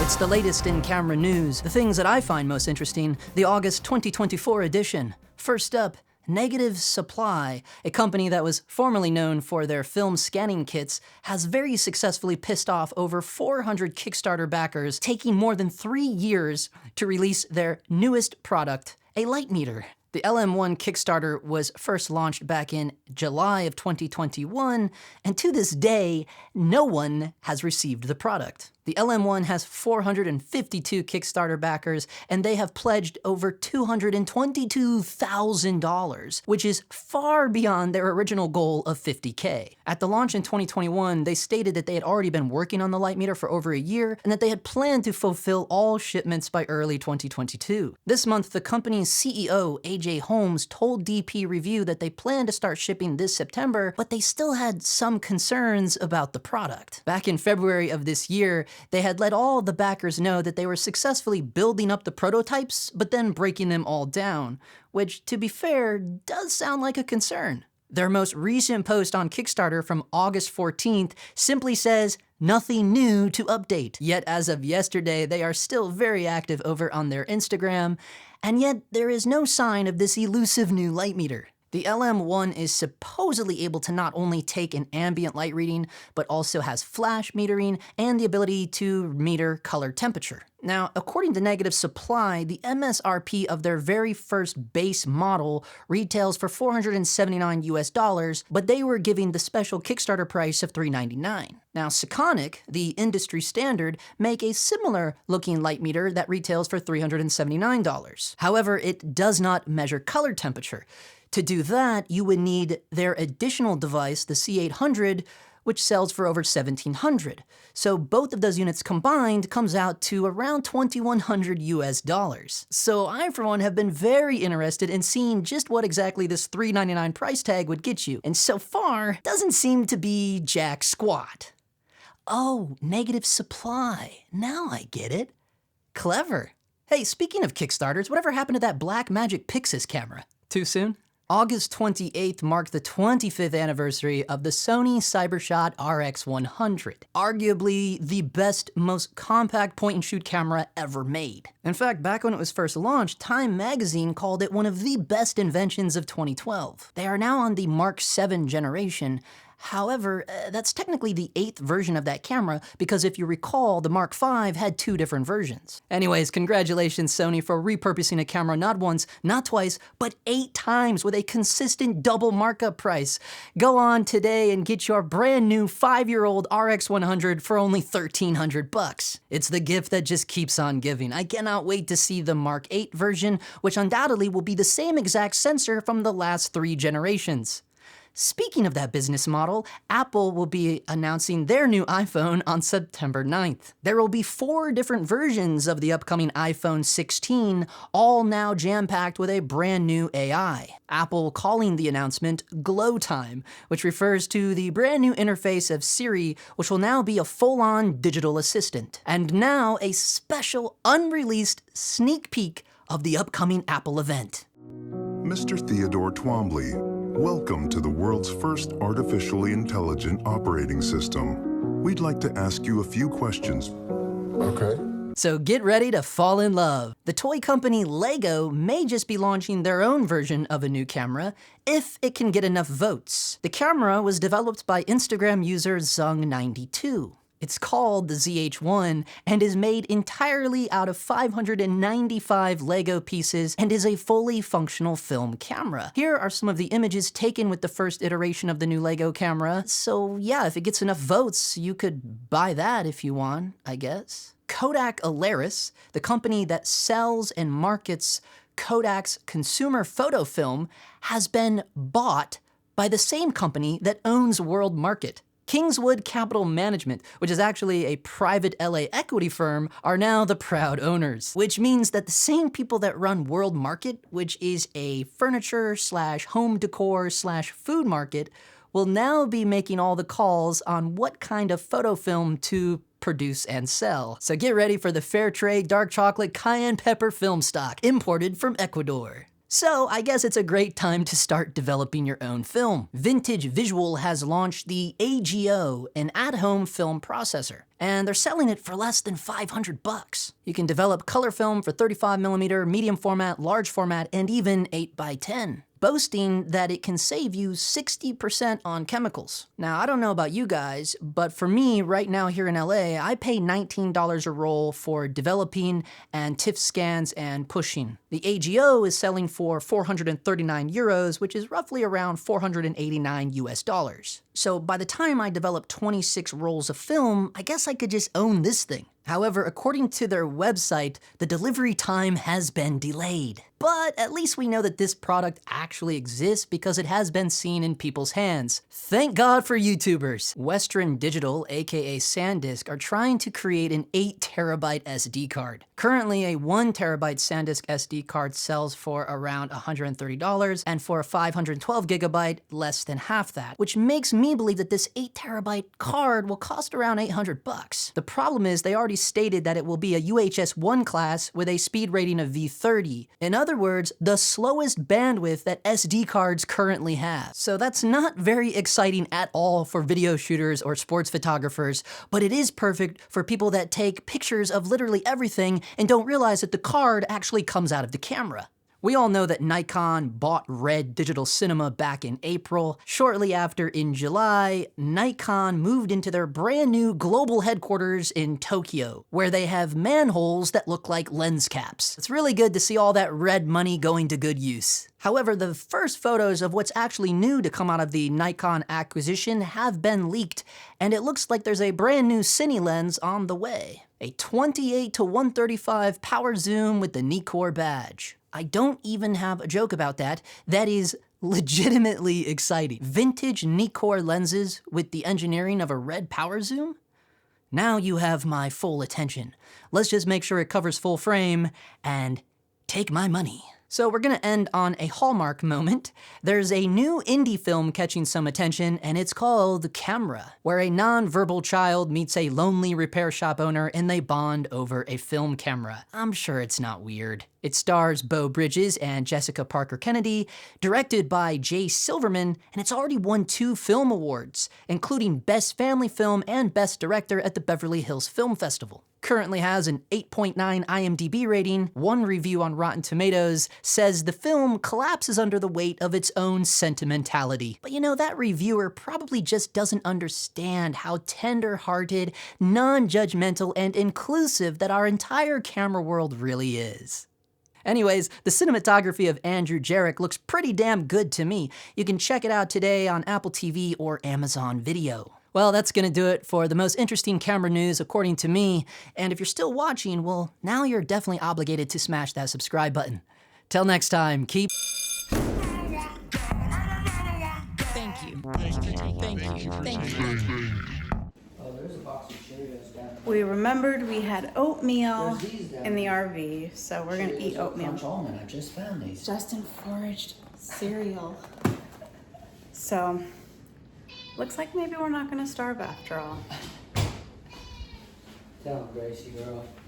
It's the latest in camera news, the things that I find most interesting, the August 2024 edition. First up, Negative Supply, a company that was formerly known for their film scanning kits, has very successfully pissed off over 400 Kickstarter backers, taking more than 3 years to release their newest product, a light meter. The LM1 Kickstarter was first launched back in July of 2021, and to this day, no one has received the product. The LM1 has 452 Kickstarter backers, and they have pledged over $222,000, which is far beyond their original goal of $50K. At the launch in 2021, they stated that they had already been working on the light meter for over a year, and that they had planned to fulfill all shipments by early 2022. This month, the company's CEO, AJ Holmes, told DP Review that they plan to start shipping this September, but they still had some concerns about the product. Back in February of this year, they had let all the backers know that they were successfully building up the prototypes, but then breaking them all down, which, to be fair, does sound like a concern. Their most recent post on Kickstarter from August 14th simply says, "Nothing new to update." Yet as of yesterday, they are still very active over on their Instagram, and yet there is no sign of this elusive new light meter. The LM1 is supposedly able to not only take an ambient light reading, but also has flash metering and the ability to meter color temperature. Now, according to Negative Supply, the MSRP of their very first base model retails for $479 US, but they were giving the special Kickstarter price of $399. Now, Sekonic, the industry standard, make a similar looking light meter that retails for $379. However, it does not measure color temperature. To do that, you would need their additional device, the C800, which sells for over $1,700. So both of those units combined comes out to around $2,100 US. So I, for one, have been very interested in seeing just what exactly this $399 price tag would get you. And so far, doesn't seem to be jack squat. Oh, Negative Supply. Now I get it. Clever. Hey, speaking of Kickstarters, whatever happened to that Blackmagic Pixis camera? Too soon? August 28th marked the 25th anniversary of the Sony CyberShot RX100, arguably the best, most compact point-and-shoot camera ever made. In fact, back when it was first launched, Time magazine called it one of the best inventions of 2012. They are now on the Mark VII generation. However, that's technically the 8th version of that camera, because if you recall, the Mark V had 2 different versions. Anyways, congratulations Sony for repurposing a camera not once, not twice, but 8 times with a consistent double markup price. Go on today and get your brand new 5-year-old RX100 for only $1,300. It's the gift that just keeps on giving. I cannot wait to see the Mark VIII version, which undoubtedly will be the same exact sensor from the last 3 generations. Speaking of that business model, Apple will be announcing their new iPhone on September 9th. There will be 4 different versions of the upcoming iPhone 16, all now jam-packed with a brand new AI. Apple calling the announcement Glow Time, which refers to the brand new interface of Siri, which will now be a full-on digital assistant. And now a special unreleased sneak peek of the upcoming Apple event. Mr. Theodore Twombly, welcome to the world's first artificially intelligent operating system. We'd like to ask you a few questions. Okay. So get ready to fall in love. The toy company Lego may just be launching their own version of a new camera if it can get enough votes. The camera was developed by Instagram user Zung92. It's called the ZH1 and is made entirely out of 595 Lego pieces and is a fully functional film camera. Here are some of the images taken with the first iteration of the new Lego camera. So yeah, if it gets enough votes, you could buy that if you want, I guess. Kodak Alaris, the company that sells and markets Kodak's consumer photo film, has been bought by the same company that owns World Market. Kingswood Capital Management, which is actually a private LA equity firm, are now the proud owners, which means that the same people that run World Market, which is a furniture / home decor / food market, will now be making all the calls on what kind of photo film to produce and sell. So get ready for the fair trade dark chocolate cayenne pepper film stock imported from Ecuador. So I guess it's a great time to start developing your own film. Vintage Visual has launched the AGO, an at-home film processor, and they're selling it for less than $500. You can develop color film for 35mm, medium format, large format, and even 8x10. Boasting that it can save you 60% on chemicals. Now, I don't know about you guys, but for me, right now here in LA, I pay $19 a roll for developing and TIFF scans and pushing. The AGO is selling for 439 euros, which is roughly around 489 US dollars. So by the time I develop 26 rolls of film, I guess I could just own this thing. However, according to their website, the delivery time has been delayed. But at least we know that this product actually exists because it has been seen in people's hands. Thank God for YouTubers. Western Digital, aka SanDisk, are trying to create an 8TB SD card. Currently, a 1TB SanDisk SD card sells for around $130, and for a 512GB, less than half that, which makes me believe that this 8TB card will cost around $800. The problem is they already stated that it will be a UHS-1 class with a speed rating of V30. In other words, the slowest bandwidth that SD cards currently have. So that's not very exciting at all for video shooters or sports photographers, but it is perfect for people that take pictures of literally everything and don't realize that the card actually comes out of the camera. We all know that Nikon bought Red Digital Cinema back in April. Shortly after, in July, Nikon moved into their brand new global headquarters in Tokyo, where they have manholes that look like lens caps. It's really good to see all that red money going to good use. However, the first photos of what's actually new to come out of the Nikon acquisition have been leaked, and it looks like there's a brand new Cine lens on the way. A 28-135 power zoom with the Nikkor badge. I don't even have a joke about that. That is legitimately exciting. Vintage Nikkor lenses with the engineering of a red power zoom? Now you have my full attention. Let's just make sure it covers full frame and take my money. So we're gonna end on a Hallmark moment. There's a new indie film catching some attention, and it's called Camera, where a non-verbal child meets a lonely repair shop owner and they bond over a film camera. I'm sure it's not weird. It stars Beau Bridges and Jessica Parker Kennedy, directed by Jay Silverman, and it's already won 2 film awards, including Best Family Film and Best Director at the Beverly Hills Film Festival. Currently has an 8.9 IMDb rating. One review on Rotten Tomatoes says the film collapses under the weight of its own sentimentality. But you know, that reviewer probably just doesn't understand how tender-hearted, non-judgmental, and inclusive that our entire camera world really is. Anyways, the cinematography of Andrew Jarek looks pretty damn good to me. You can check it out today on Apple TV or Amazon Video. Well, that's gonna do it for the most interesting camera news according to me, and if you're still watching, well, now you're definitely obligated to smash that subscribe button. Till next time, keep... Thank you. Thank you. Oh, there's a box of Cheerios down there. We remembered we had oatmeal in the RV, so we're gonna eat oatmeal. Crunch almond, I just found these. Justin foraged cereal. So, looks like maybe we're not gonna starve after all. Tell him, Gracie girl.